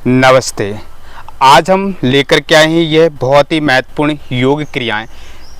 नमस्ते। आज हम लेकर के आए हैं यह बहुत ही महत्वपूर्ण योग क्रियाएं,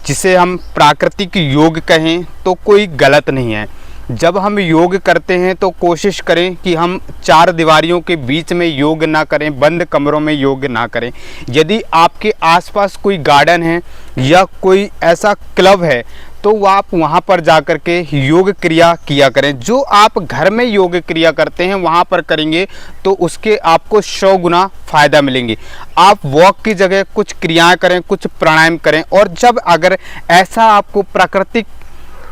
जिसे हम प्राकृतिक योग कहें तो कोई गलत नहीं है। जब हम योग करते हैं तो कोशिश करें कि हम चार दीवारियों के बीच में योग ना करें, बंद कमरों में योग ना करें। यदि आपके आसपास कोई गार्डन है या कोई ऐसा क्लब है तो आप वहाँ पर जा कर के योग क्रिया किया करें। जो आप घर में योग क्रिया करते हैं वहाँ पर करेंगे तो उसके आपको 100 गुना फ़ायदा मिलेंगे। आप वॉक की जगह कुछ क्रियाएं करें, कुछ प्राणायाम करें। और जब अगर ऐसा आपको प्राकृतिक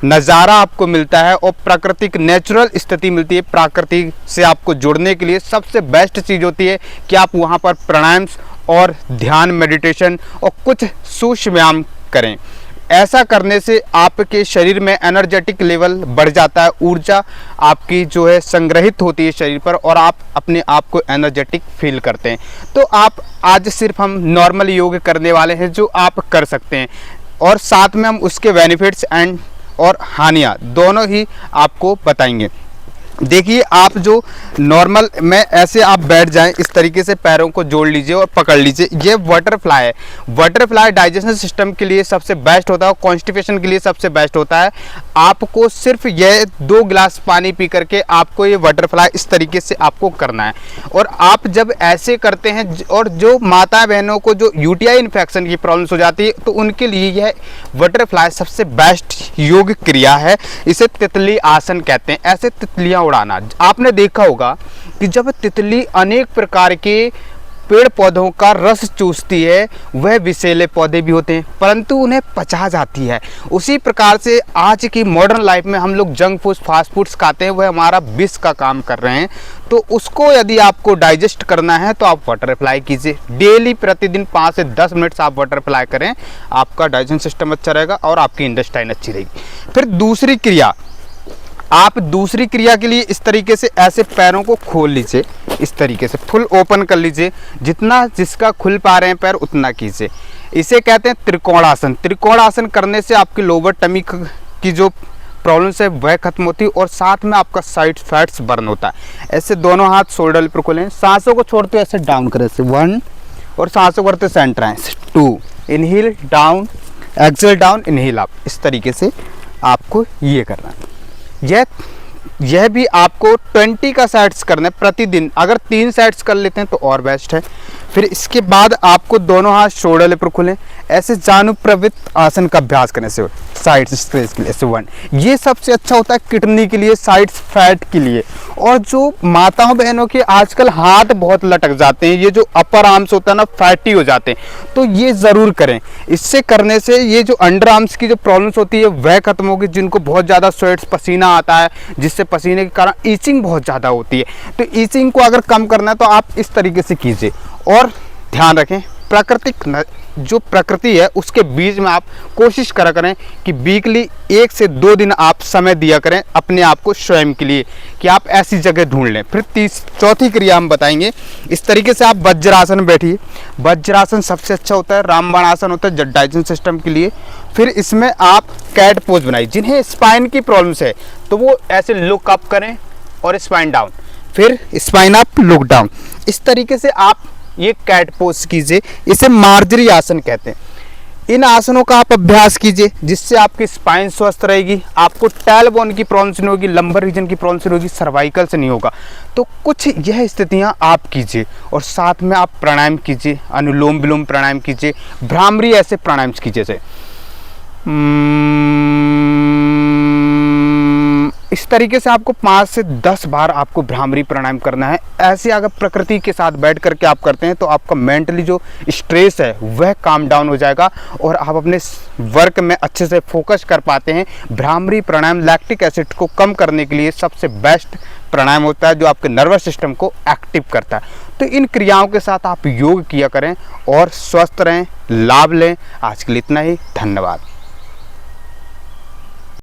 नज़ारा आपको मिलता है और प्राकृतिक नेचुरल स्थिति मिलती है, प्रकृति से आपको जुड़ने के लिए सबसे बेस्ट चीज़ होती है कि आप वहाँ पर प्राणायाम और ध्यान, मेडिटेशन और कुछ सूक्ष्म व्यायाम करें। ऐसा करने से आपके शरीर में एनर्जेटिक लेवल बढ़ जाता है, ऊर्जा आपकी जो है संग्रहित होती है शरीर पर और आप अपने आप को एनर्जेटिक फील करते हैं। तो आप आज सिर्फ हम नॉर्मल योग करने वाले हैं जो आप कर सकते हैं, और साथ में हम उसके बेनिफिट्स एंड और हानियाँ दोनों ही आपको बताएंगे। देखिए, आप जो नॉर्मल में ऐसे आप बैठ जाएं, इस तरीके से पैरों को जोड़ लीजिए और पकड़ लीजिए। ये बटरफ्लाई है। बटरफ्लाई डाइजेशन सिस्टम के लिए सबसे बेस्ट होता है और कॉन्स्टिपेशन के लिए सबसे बेस्ट होता है। आपको सिर्फ ये 2 गिलास पानी पी करके आपको ये बटरफ्लाई इस तरीके से आपको करना है। और आप जब ऐसे करते हैं, और जो माता बहनों को जो यूटीआई इन्फेक्शन की प्रॉब्लम्स हो जाती है तो उनके लिए यह बटरफ्लाई सबसे बेस्ट योग क्रिया है। इसे तितली आसन कहते हैं। ऐसे तितलियाँ उड़ाना, आपने देखा होगा कि जब तितली अनेक प्रकार के पेड़ पौधों का रस चूसती है, वह विषैले पौधे भी होते हैं परंतु उन्हें पचा जाती है। उसी प्रकार से आज की मॉडर्न लाइफ में हम लोग जंक फूड, फास्ट फूड्स खाते हैं, वह हमारा विष का काम कर रहे हैं। तो उसको यदि आपको डाइजेस्ट करना है तो आप बटरफ्लाई कीजिए। डेली प्रतिदिन 5 से 10 मिनट आप बटरफ्लाई करें, आपका डाइजेशन सिस्टम अच्छा रहेगा और आपकी इंटेस्टाइन अच्छी रहेगी। फिर दूसरी क्रिया, आप दूसरी क्रिया के लिए इस तरीके से ऐसे पैरों को खोल लीजिए, इस तरीके से फुल ओपन कर लीजिए। जितना जिसका खुल पा रहे हैं पैर उतना कीजिए। इसे कहते हैं त्रिकोणासन। त्रिकोणासन करने से आपकी लोअर टमी की जो प्रॉब्लम्स है वह खत्म होती है और साथ में आपका साइड फैट्स बर्न होता है। ऐसे दोनों हाथ शोल्डर पर खोलें, सांसों को छोड़ते ऐसे डाउन करें, ऐसे 1, और सांसों करते सेंटर आए, 2, inhale down, exhale down, inhale up. इस तरीके से आपको ये करना है। यह भी आपको 20 का सेट्स करना है प्रतिदिन। अगर 3 सेट्स कर लेते हैं तो और बेस्ट है। फिर इसके बाद आपको दोनों हाथ शोल्डर पर खुलें, ऐसे जानुप्रवृत्त आसन का अभ्यास करने से साइड स्ट्रेस के लिए, ऐसे 1। ये सबसे अच्छा होता है किडनी के लिए, साइड फैट के लिए। और जो माताओं बहनों के आजकल हाथ बहुत लटक जाते हैं, ये जो अपर आर्म्स होता है ना, फैटी हो जाते हैं, तो ये ज़रूर करें। इससे करने से ये जो अंडर आर्म्स की जो प्रॉब्लम्स होती है वह खत्म होगी। जिनको बहुत ज़्यादा स्वेट्स, पसीना आता है, जिससे पसीने के कारण ईचिंग बहुत ज़्यादा होती है, तो ईचिंग को अगर कम करना है तो आप इस तरीके से कीजिए। और ध्यान रखें, प्राकृतिक जो प्रकृति है उसके बीच में आप कोशिश करा करें कि वीकली 1 से 2 दिन आप समय दिया करें अपने आप को स्वयं के लिए, कि आप ऐसी जगह ढूंढ लें। फिर चौथी क्रिया हम बताएंगे। इस तरीके से आप वज्रासन बैठिए। वज्रासन सबसे अच्छा होता है, रामबाण आसन होता है डाइजेशन सिस्टम के लिए। फिर इसमें आप कैट पोज बनाइए। जिन्हें स्पाइन की प्रॉब्लम्स है तो वो ऐसे लुक अप करें और स्पाइन डाउन, फिर स्पाइन अप, लुक डाउन। इस तरीके से आप ये कैट पोज कीजिए। इसे मार्जरी आसन कहते हैं। इन आसनों का आप अभ्यास कीजिए, जिससे आपकी स्पाइन स्वस्थ रहेगी, आपको टेल बोन की प्रॉब्लम नहीं होगी, लंबर रीजन की प्रॉब्लम नहीं होगी, सर्वाइकल से नहीं होगा। तो कुछ यह स्थितियां आप कीजिए और साथ में आप प्राणायाम कीजिए, अनुलोम विलोम प्राणायाम कीजिए, भ्रामरी ऐसे प्राणायाम कीजिए जैसे इस तरीके से आपको 5 से 10 बार आपको भ्रामरी प्राणायाम करना है। ऐसे अगर प्रकृति के साथ बैठ करके आप करते हैं तो आपका मेंटली जो स्ट्रेस है वह काम डाउन हो जाएगा और आप अपने वर्क में अच्छे से फोकस कर पाते हैं। भ्रामरी प्राणायाम लैक्टिक एसिड को कम करने के लिए सबसे बेस्ट प्राणायाम होता है, जो आपके नर्वस सिस्टम को एक्टिव करता है। तो इन क्रियाओं के साथ आप योग किया करें और स्वस्थ रहें, लाभ लें। आज के लिए इतना ही। धन्यवाद।